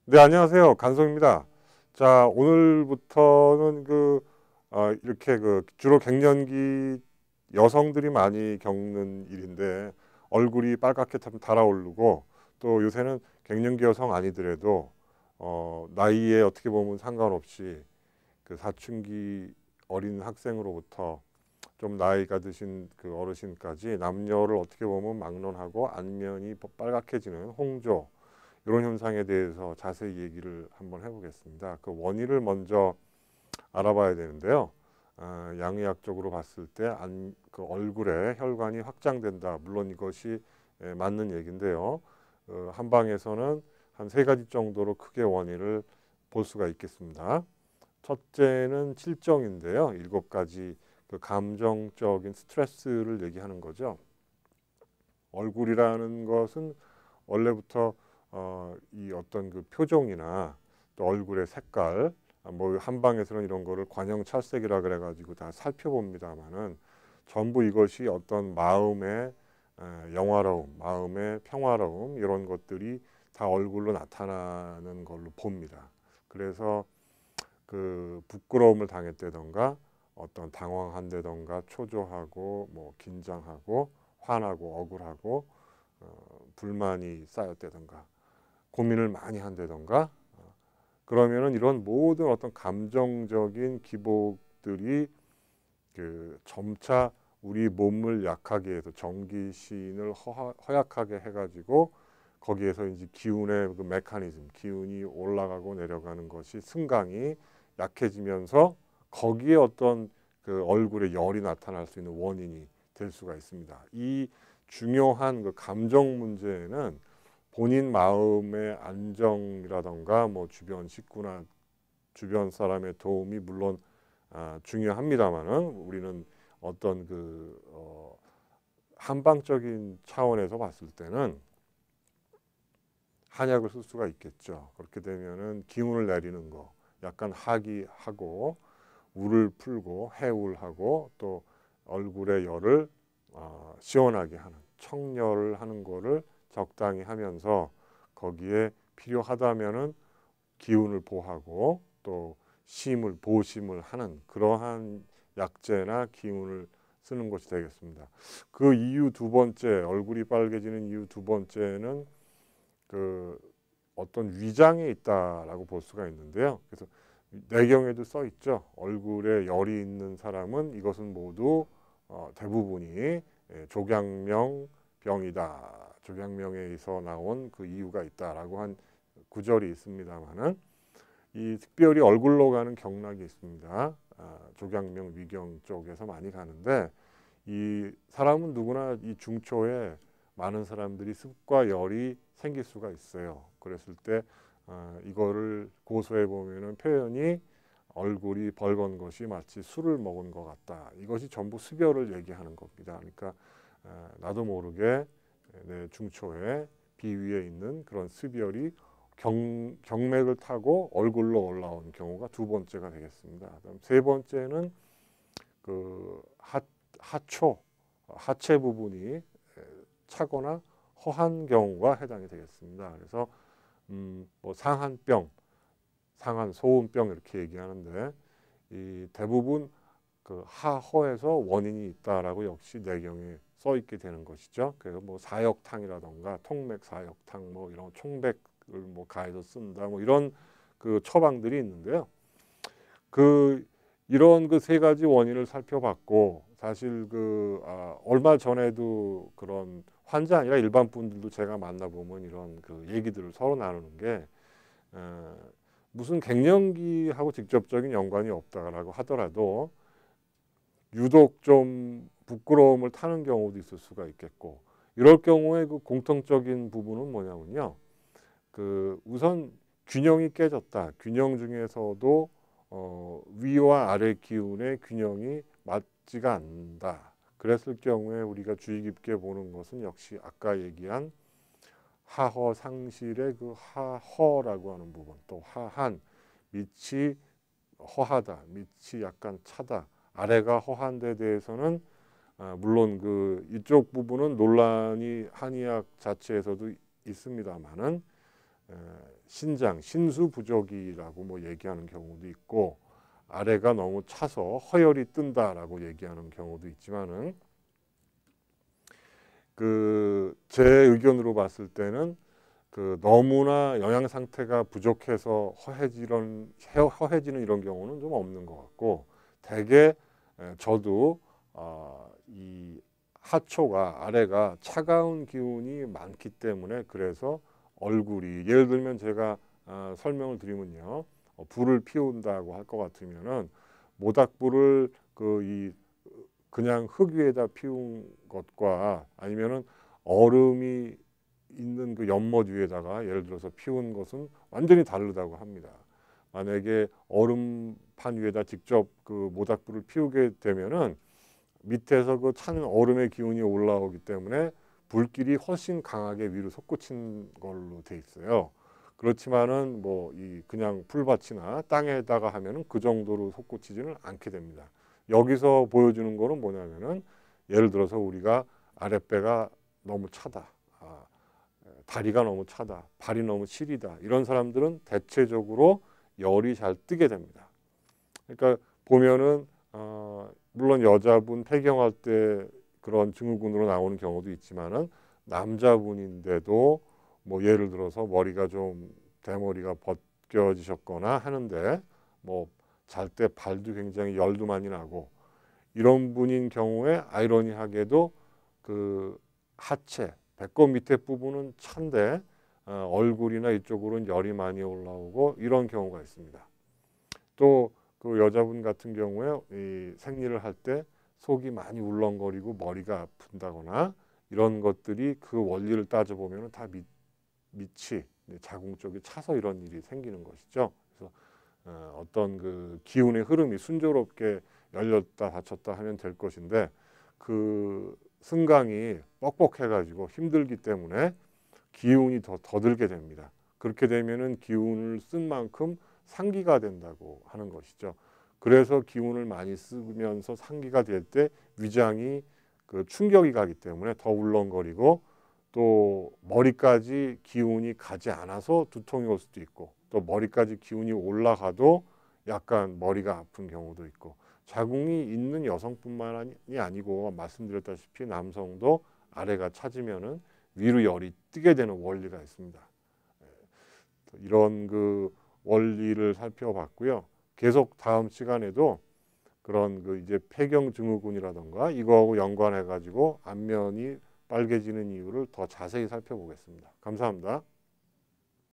네, 안녕하세요. 간성입니다. 자, 오늘부터는 이렇게 주로 갱년기 여성들이 많이 겪는 일인데 얼굴이 빨갛게 참 달아오르고 또 요새는 갱년기 여성 아니더라도 나이에 어떻게 보면 상관없이 그 사춘기 어린 학생으로부터 좀 나이가 드신 그 어르신까지 남녀를 어떻게 보면 막론하고 안면이 빨갛게지는 홍조 이런 현상에 대해서 자세히 얘기를 한번 해보겠습니다. 그 원인을 먼저 알아봐야 되는데요. 양의학적으로 봤을 때 그 얼굴에 혈관이 확장된다. 물론 이것이 맞는 얘기인데요. 한방에서는 한 세 가지 정도로 크게 원인을 볼 수가 있겠습니다. 첫째는 칠정인데요. 일곱 가지 그 감정적인 스트레스를 얘기하는 거죠. 얼굴이라는 것은 원래부터 이 어떤 그 표정이나 또 얼굴의 색깔, 뭐 한방에서는 이런 거를 관형찰색이라 그래가지고 다 살펴봅니다만은 전부 이것이 어떤 마음의 영화로움, 마음의 평화로움 이런 것들이 다 얼굴로 나타나는 걸로 봅니다. 그래서 그 부끄러움을 당했다던가 어떤 당황한다던가 초조하고 뭐 긴장하고 화나고 억울하고 불만이 쌓였다던가 고민을 많이 한다던가 그러면은 이런 모든 어떤 감정적인 기복들이 그 점차 우리 몸을 약하게 해서 정기신을 허약하게 해가지고 거기에서 이제 기운의 그 메커니즘, 기운이 올라가고 내려가는 것이 승강이 약해지면서 거기에 어떤 그 얼굴에 열이 나타날 수 있는 원인이 될 수가 있습니다. 이 중요한 그 감정 문제는 본인 마음의 안정이라던가 뭐 주변 식구나 주변 사람의 도움이 물론 중요합니다만은 우리는 어떤 한방적인 차원에서 봤을 때는 한약을 쓸 수가 있겠죠. 그렇게 되면은 기운을 내리는 거, 약간 하기하고 울을 풀고 해울하고 또 얼굴의 열을 시원하게 하는 청열을 하는 거를 적당히 하면서 거기에 필요하다면은 기운을 보하고 또 심을 보심을 하는 그러한 약재나 기운을 쓰는 것이 되겠습니다. 그 이유 두 번째, 얼굴이 빨개지는 이유 두 번째는 그 어떤 위장에 있다라고 볼 수가 있는데요. 그래서 내경에도 써 있죠. 얼굴에 열이 있는 사람은 이것은 모두 대부분이 조경명 병이다. 조경명에서 나온 그 이유가 있다라고 한 구절이 있습니다만은 이 특별히 얼굴로 가는 경락이 있습니다. 조경명 위경 쪽에서 많이 가는데 이 사람은 누구나 이 중초에 많은 사람들이 습과 열이 생길 수가 있어요. 그랬을 때 이거를 고소해 보면은 표현이 얼굴이 벌건 것이 마치 술을 먹은 것 같다. 이것이 전부 습열을 얘기하는 겁니다. 그러니까 나도 모르게 내 중초에 비위에 있는 그런 습열이 경맥을 타고 얼굴로 올라온 경우가 두 번째가 되겠습니다. 그다음 세 번째는 그 하초 하체 부분이 차거나 허한 경우가 해당이 되겠습니다. 그래서 뭐 상한병, 상한 소음병 이렇게 얘기하는데 이 대부분 그 하허에서 원인이 있다라고 역시 내경에 써 있게 되는 것이죠. 그래서 뭐 사역탕이라던가 통맥 사역탕 뭐 이런 총백을 뭐 가해서 쓴다 뭐 이런 그 처방들이 있는데요. 그 이런 그 세 가지 원인을 살펴봤고 사실 얼마 전에도 그런 환자 아니라 일반 분들도 제가 만나보면 이런 그 얘기들을 서로 나누는 게 어, 무슨 갱년기하고 직접적인 연관이 없다라고 하더라도 유독 좀 부끄러움을 타는 경우도 있을 수가 있겠고 이럴 경우에 그 공통적인 부분은 뭐냐면요. 그 우선 균형이 깨졌다. 균형 중에서도 위와 아래 기운의 균형이 맞지가 않는다. 그랬을 경우에 우리가 주의 깊게 보는 것은 역시 아까 얘기한 하허 상실의 그 하허라고 하는 부분, 또 하한 밑이 허하다, 밑이 약간 차다, 아래가 허한 데 대해서는 물론 이쪽 부분은 논란이 한의학 자체에서도 있습니다만은 신장, 신수 부족이라고 뭐 얘기하는 경우도 있고 아래가 너무 차서 허열이 뜬다라고 얘기하는 경우도 있지만은 제 의견으로 봤을 때는 너무나 영양 상태가 부족해서 허해지는 이런 경우는 좀 없는 것 같고 대개 저도 이 하초가 아래가 차가운 기운이 많기 때문에 그래서 얼굴이 예를 들면 제가 설명을 드리면요 불을 피운다고 할 것 같으면은 모닥불을 그냥 흙 위에다 피운 것과 아니면은 얼음이 있는 그 연못 위에다가 예를 들어서 피운 것은 완전히 다르다고 합니다. 만약에 얼음판 위에다 직접 그 모닥불을 피우게 되면은 밑에서 그 찬 얼음의 기운이 올라오기 때문에 불길이 훨씬 강하게 위로 솟구친 걸로 돼 있어요. 그렇지만은 뭐 그냥 풀밭이나 땅에다가 하면은 그 정도로 솟구치지는 않게 됩니다. 여기서 보여주는 거는 뭐냐면은 예를 들어서 우리가 아랫배가 너무 차다, 다리가 너무 차다, 발이 너무 시리다 이런 사람들은 대체적으로 열이 잘 뜨게 됩니다. 그러니까 보면은 물론 여자분 폐경할 때 그런 증후군으로 나오는 경우도 있지만은 남자분인데도 뭐 예를 들어서 머리가 좀 대머리가 벗겨지셨거나 하는데 뭐 잘 때 발도 굉장히 열도 많이 나고 이런 분인 경우에 아이러니하게도 그 하체 배꼽 밑에 부분은 찬데 얼굴이나 이쪽으로는 열이 많이 올라오고 이런 경우가 있습니다. 또 그 여자분 같은 경우에 이 생리를 할 때 속이 많이 울렁거리고 머리가 아픈다거나 이런 것들이 그 원리를 따져보면 다 밑이 자궁 쪽이 차서 이런 일이 생기는 것이죠. 그래서 어떤 그 기운의 흐름이 순조롭게 열렸다 닫혔다 하면 될 것인데 그 승강이 뻑뻑해가지고 힘들기 때문에 기운이 더 들게 됩니다. 그렇게 되면은 기운을 쓴 만큼 상기가 된다고 하는 것이죠. 그래서 기운을 많이 쓰면서 상기가 될 때 위장이 그 충격이 가기 때문에 더 울렁거리고 또 머리까지 기운이 가지 않아서 두통이 올 수도 있고 또 머리까지 기운이 올라가도 약간 머리가 아픈 경우도 있고 자궁이 있는 여성뿐만이 아니고 말씀드렸다시피 남성도 아래가 차지면은 위로 열이 뜨게 되는 원리가 있습니다. 이런 그 원리를 살펴봤고요. 계속 다음 시간에도 그런 그 이제 폐경 증후군이라던가 이거하고 연관해 가지고 안면이 빨개지는 이유를 더 자세히 살펴보겠습니다. 감사합니다.